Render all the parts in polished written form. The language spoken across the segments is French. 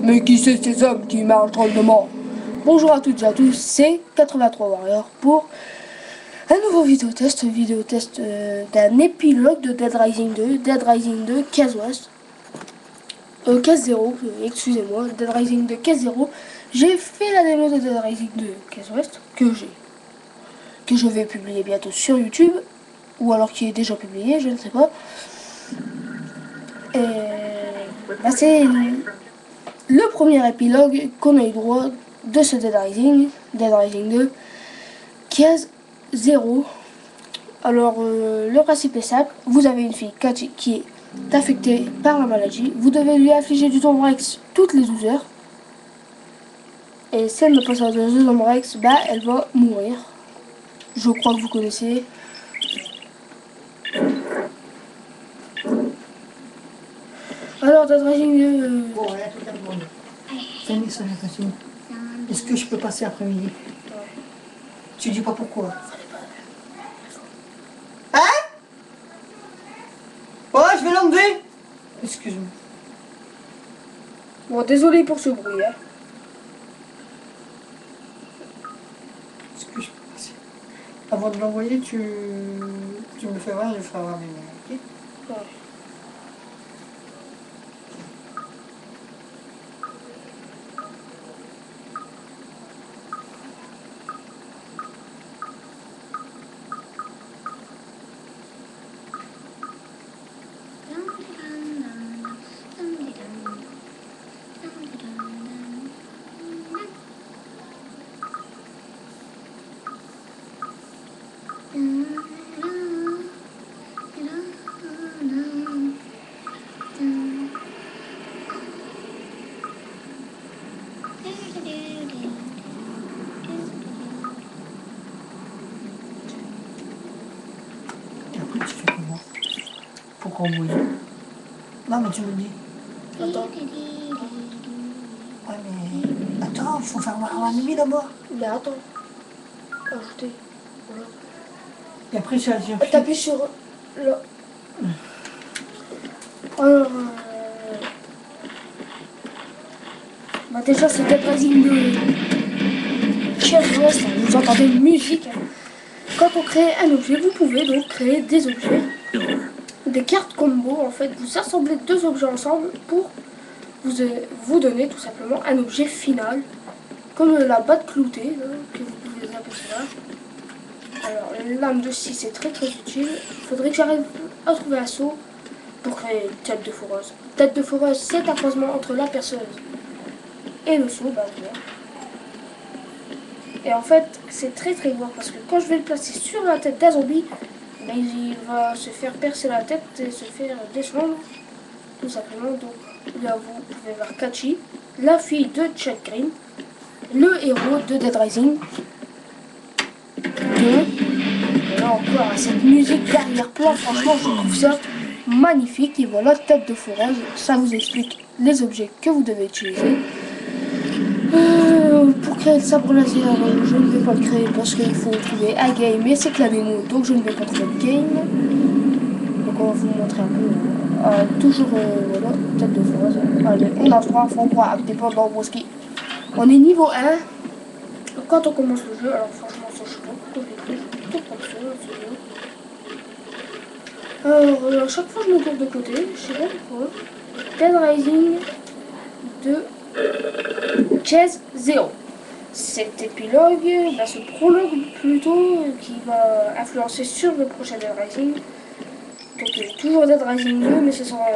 Mais qui c'est ces hommes qui marchent drôlement? Bonjour à toutes et à tous, c'est 83 Warrior pour un nouveau vidéo test d'un épilogue de Dead Rising 2, Case West. Case 0, excusez-moi, Dead Rising 2, Case 0. J'ai fait la démo de Dead Rising 2, Case West, que je vais publier bientôt sur YouTube, ou alors qui est déjà publié, je ne sais pas. Et bah, c'est le premier épilogue qu'on a eu droit de ce Dead Rising 2, Case 0. Alors, le principe est simple. Vous avez une fille qui est affectée par la maladie. Vous devez lui infliger du Zombrex toutes les 12 heures. Et si elle ne passe pas de Zombrex, bah, elle va mourir. Je crois que vous connaissez. Alors, Dead Rising 2... Bon, voilà, tout à l'heure. Fais-moi ça, j'ai passé. Est-ce que je peux passer après-midi? Tu dis pas pourquoi? Hein? Oh, je vais l'enlever. Excuse-moi. Bon, désolé pour ce bruit, hein. Est-ce que je peux passer? Avant de l'envoyer, tu me fais voir, je le ferai voir mes mains, ok? Ouais. Et après, tu fais comment? Pourquoi envoyer? Non, mais tu me dis. Attends. Ouais, mais... Attends, il faut faire voir un ennemi d'abord. Mais attends. Ajouter. Voilà. Et après, j'ai T'appuies sur le... Alors... Bah déjà, c'est Dead Rising 2. Case West, vous entendez une musique. Quand on crée un objet, vous pouvez donc créer des objets. Des cartes combo, en fait. Vous assemblez deux objets ensemble pour vous donner tout simplement un objet final. Comme la batte cloutée, là, que vous pouvez apercevoir. Alors, la lame de scie, c'est très utile. Il faudrait que j'arrive à trouver un seau pour créer une tête de foreuse. Tête de foreuse, c'est un croisement entre la perceuse et le seau, bah voilà. Et en fait, c'est très voir parce que quand je vais le placer sur la tête d'un zombie, bah, il va se faire percer la tête et se faire descendre, tout simplement. Donc là, vous pouvez voir Kachi, la fille de Chad Green, le héros de Dead Rising 2. Voilà encore cette musique d'arrière-plan, franchement je trouve ça magnifique. Et voilà, tête de foreuse, ça vous explique les objets que vous devez utiliser. Pour créer le sabre laser, je ne vais pas le créer parce qu'il faut trouver un game et c'est que la démo, donc je ne vais pas trouver le game. Donc on va vous montrer un peu. Toujours voilà, tête de foreuse. Allez, on a 3 francs 3 indépendant Broski. On est niveau 1. Quand on commence le jeu, alors franchement c'est chaud, tout prendre ça, alors à chaque fois je me tourne de côté, je sais pas pourquoi. Dead Rising 2 Case 0. Cet épilogue, bah, ce prologue plutôt, qui va influencer sur le prochain Dead Rising. Donc toujours Dead Rising 2, mais ce sera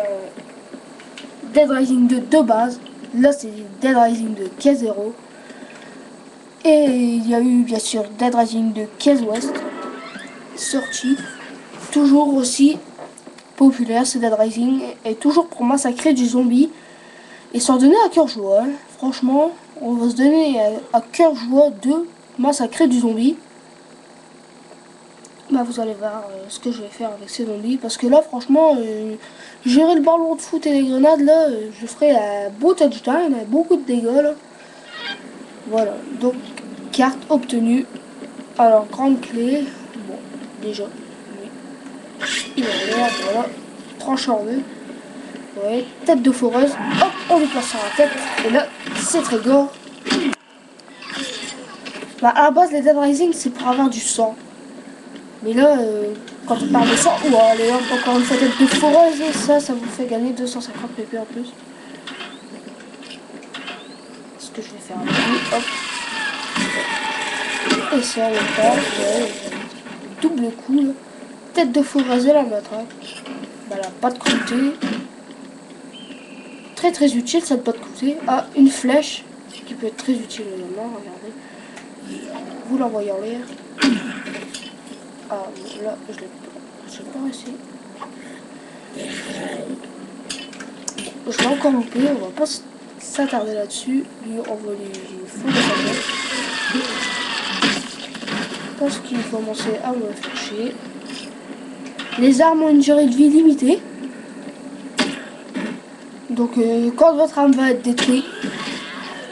Dead Rising 2 de base. Là c'est Dead Rising 2 Case 0. Et il y a eu bien sûr Dead Rising 2 Case West, sorti, toujours aussi populaire ce Dead Rising, et toujours pour massacrer du zombie, et s'en donner à cœur joie. Franchement, on va se donner à cœur joie de massacrer du zombie. Bah vous allez voir ce que je vais faire avec ces zombies, parce que là franchement, gérer le ballon de foot et les grenades, là, je ferai un beau touchdown, beaucoup de dégâts là. Voilà, donc carte obtenue. Alors, grande clé. Bon, déjà, oui. Il a l'air, voilà. Tranche en deux. Ouais, tête de foreuse. Hop, on lui place sur la tête. Et là, c'est très gore. Bah, à la base, les Dead Rising, c'est pour avoir du sang. Mais là, quand on parle de sang, ou allez hop, encore une fois tête de foreuse, et ça vous fait gagner 250 pp en plus. Ce que je vais faire avec lui, hop. Et ça, on va ouais, double coup, là. Tête de foreuse et la matraque. Bah, la patte croûtée. Très très utile cette patte croûtée. Ah, une flèche, qui peut être très utile également, regardez. Vous l'envoyez en l'air. Ah, là, je l'ai pas réussi. Je l'ai encore loupé, on va pas s'attarder là-dessus. Lui, on va lui foutre sa tête. Parce qu'il faut commencer à me faire chier. Les armes ont une durée de vie limitée. Donc, quand votre arme va être détruite,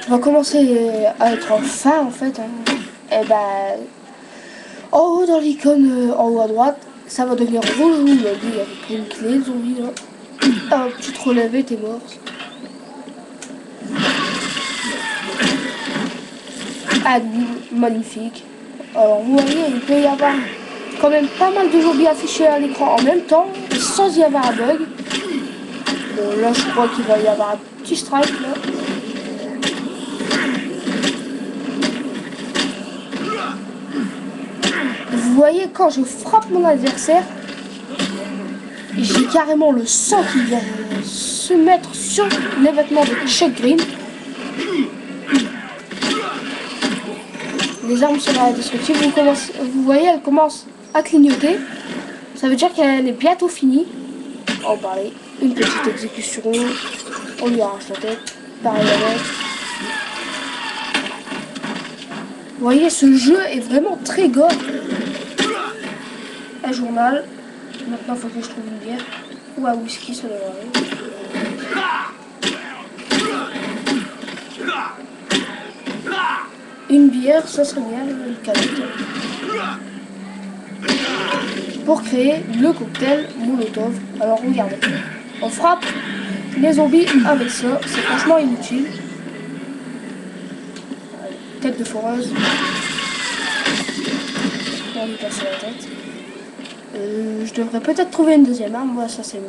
va commencer à être fin en fait. Hein. Et ben, en haut dans l'icône, en haut à droite, ça va devenir rouge. Lui, avec une clé, le zombie là. Hop, tu te relèves et t'es mort. Ah, magnifique. Alors vous voyez, il peut y avoir quand même pas mal de zombies affichés à l'écran en même temps, sans y avoir un bug. Bon là je crois qu'il va y avoir un petit strike là. Vous voyez quand je frappe mon adversaire, j'ai carrément le sang qui vient se mettre sur les vêtements de Chuck Green. Les armes sont indestructibles. Vous voyez, elle commence à clignoter. Ça veut dire qu'elle est bientôt finie. Oh, pareil, une petite exécution. On lui arrache la tête. Pareil avec. Vous voyez, ce jeu est vraiment très gore. Un journal. Maintenant, il faut que je trouve une bière. Ou un whisky, ça devrait aller. Une bière, ça serait bien, une canette. Pour créer le cocktail Molotov. Alors regardez, on frappe les zombies avec ça, c'est franchement inutile. Allez, tête de foreuse. On lui passe sur la tête. Je devrais peut-être trouver une deuxième arme, moi ça c'est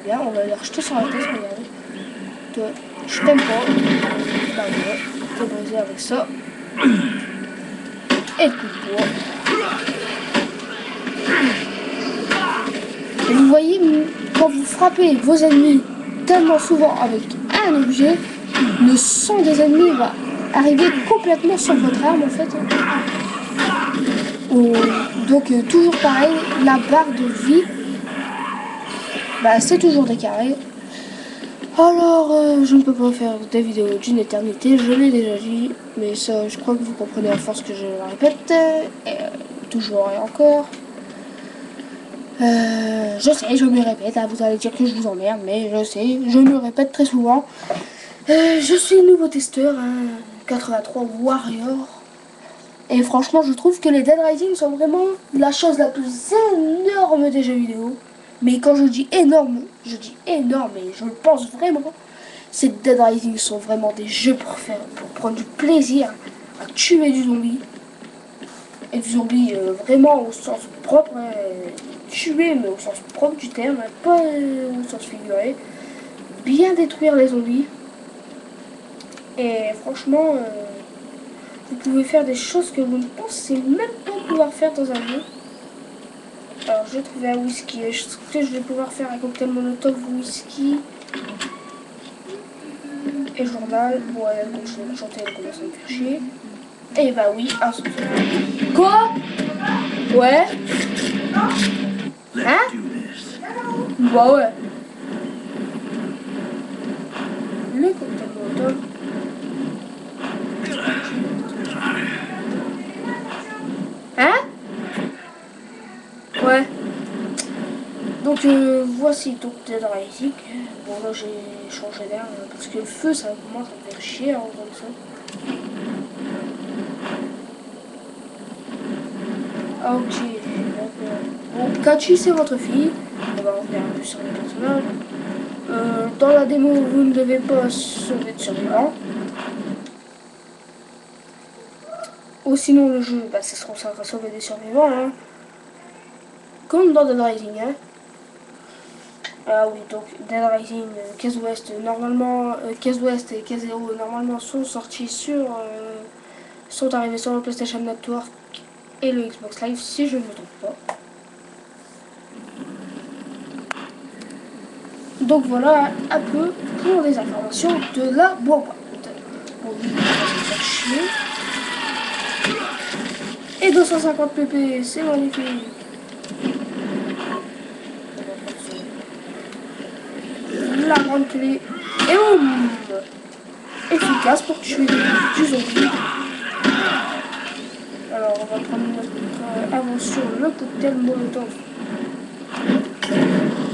bien, on va les rejeter sur la tête, regardez. Toi, je t'aime pas. Bah ouais, t'es brisé avec ça. Et le coup de poing. Et vous voyez, quand vous frappez vos ennemis tellement souvent avec un objet, le sang des ennemis va arriver complètement sur votre arme en fait. Donc toujours pareil, la barre de vie, bah, c'est toujours des carrés. Alors, je ne peux pas faire des vidéos d'une éternité, je l'ai déjà dit, mais ça, je crois que vous comprenez à force que je la répète, toujours et encore. Je sais, je me répète, hein, vous allez dire que je vous emmerde, mais je sais, je me répète très souvent. Je suis nouveau testeur, hein, 83 Warrior, et franchement, je trouve que les Dead Rising sont vraiment la chose la plus énorme des jeux vidéo. Mais quand je dis énorme, et je le pense vraiment. Ces Dead Rising sont vraiment des jeux pour prendre du plaisir à tuer du zombie. Et du zombie vraiment au sens propre, hein, tuer mais au sens propre du terme, hein, pas au sens figuré. Bien détruire les zombies. Et franchement, vous pouvez faire des choses que vous ne pensez même pas pouvoir faire dans un jeu. Alors j'ai trouvé un whisky. Est-ce que je vais pouvoir faire un cocktail Molotov whisky et journal? Bon, elle continue de chanter, elle commence à me faire chier. Et bah oui, un son. Quoi? Ouais? Hein? Bah ouais. Le cocktail Molotov. Hein? Ouais. Donc voici donc Dead Rising. Bon là j'ai changé d'air parce que le feu ça commence à me faire chier en faisant ça. Ok. Bon, Kachi c'est votre fille. On va revenir un peu sur les personnages. dans la démo, vous ne devez pas sauver de survivants. Ou sinon, le jeu, bah, ça va sauver des survivants. Hein. Comme dans Dead Rising. Hein. Ah oui, donc Dead Rising, Case West, normalement, Case West et Case Zero, normalement, sont sortis sont arrivés sur le PlayStation Network et le Xbox Live, si je ne me trompe pas. Donc voilà un peu pour les informations de la boîte. Bon, on va se faire chier. Et 250 pp, c'est magnifique. La grande clé. Et boum! Efficace pour tuer du zombie. Alors on va prendre notre invention, le cocktail molotov.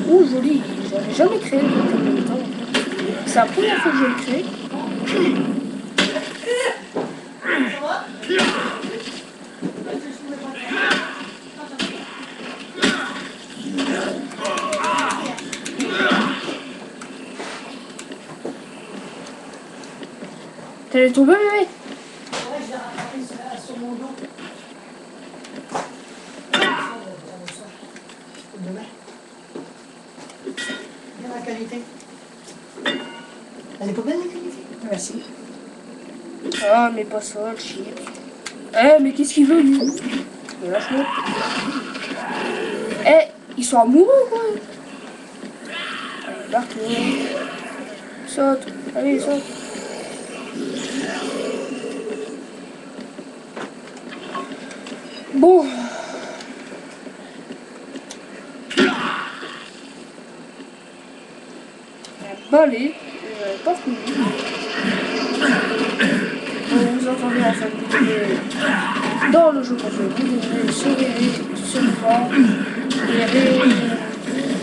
Ouh joli, j'avais jamais créé le cocktail molotov. C'est la première fois que je le crée. T'es tombé bébé? Ouais, je l'ai rattrapé sur mon dos. Bien la qualité. Elle est pas belle la qualité? Merci. Ah mais pas ça, le chien. Eh mais qu'est-ce qu'il veut lui? Mais lâche-moi. Eh, ils sont amoureux quoi. Allez, barre-toi. Saute. Allez, saute. Bon. Un balai. Pas fini. Vous entendez en fait dans le jeu console, vous devez sauver les survivants et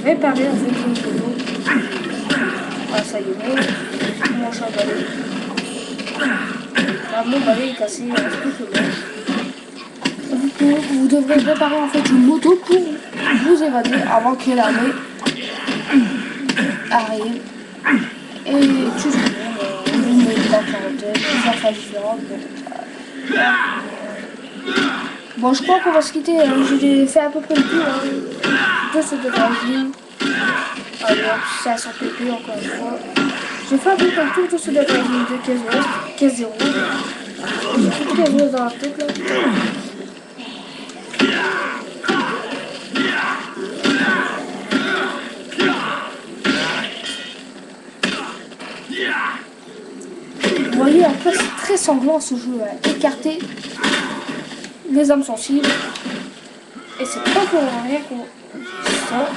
réparer en fait le vélo. Ah ça y est, bon, mon chat balai. Ah, mon balai est cassé, il reste plus que moi. Vous devrez réparer en fait une moto pour vous évader avant que l'armée arrive et tue tout le monde. Vous mettez la quarantaine, faire ça différente. Bon, je crois qu'on va se quitter. J'ai fait à peu près le tour de ce Dead Rising. Alors, 500 pp encore une fois. J'ai fait à peu près le tour de ce Dead Rising de Case West, Case Zero. J'ai tout Case West dans la tête là. Vous voyez, en fait, c'est très sanglant ce jeu. Écarter les âmes sensibles. Et c'est pas pour rien qu'on dit ça.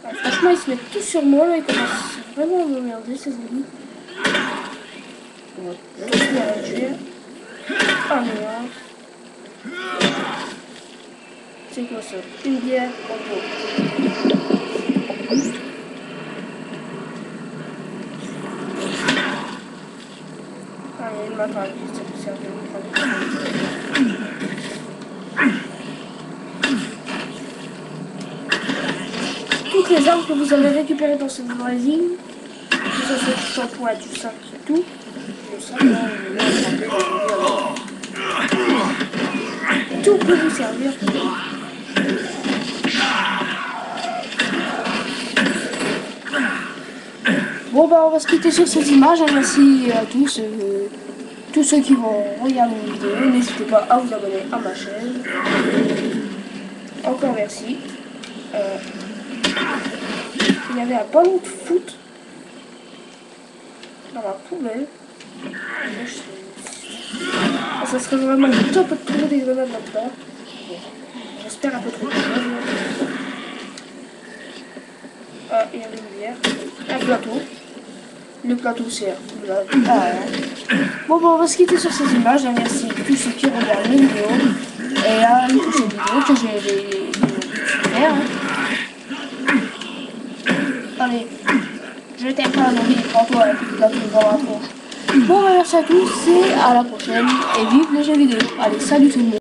Alors, franchement, ils se mettent tous sur moi. Là, ils commencent vraiment à m'emmerder, ces ennemis. On va tous les réduire. Ah merde. C'est quoi ça? Une bière en gros. Allez, il m'a parlé, ça peut servir de prendre. Toutes les armes que vous avez récupérées dans cette Rising, que ce soit du shampoing, du sac et tout, le sac, tout peut vous servir. Bon bah on va se quitter sur ces images, merci à tous ceux qui vont regarder la vidéo, n'hésitez pas à vous abonner à ma chaîne. Encore merci. Il y avait un ballon de foot dans la poubelle. Ça serait vraiment top de trouver des grenades là-dedans. J'espère un peu trop. Ah, il y a une bière. Un plateau. Le plateau sert. Bon, on va se quitter sur ces images. Merci à tous ceux qui regardent les vidéos. Et à toutes ces vidéos que j'ai faire. Allez, je t'aime pas, non, prends-toi un petit plateau dans la tronche. Bon, merci à tous et à la prochaine. Et vive les jeux vidéo. Allez, salut tout le monde.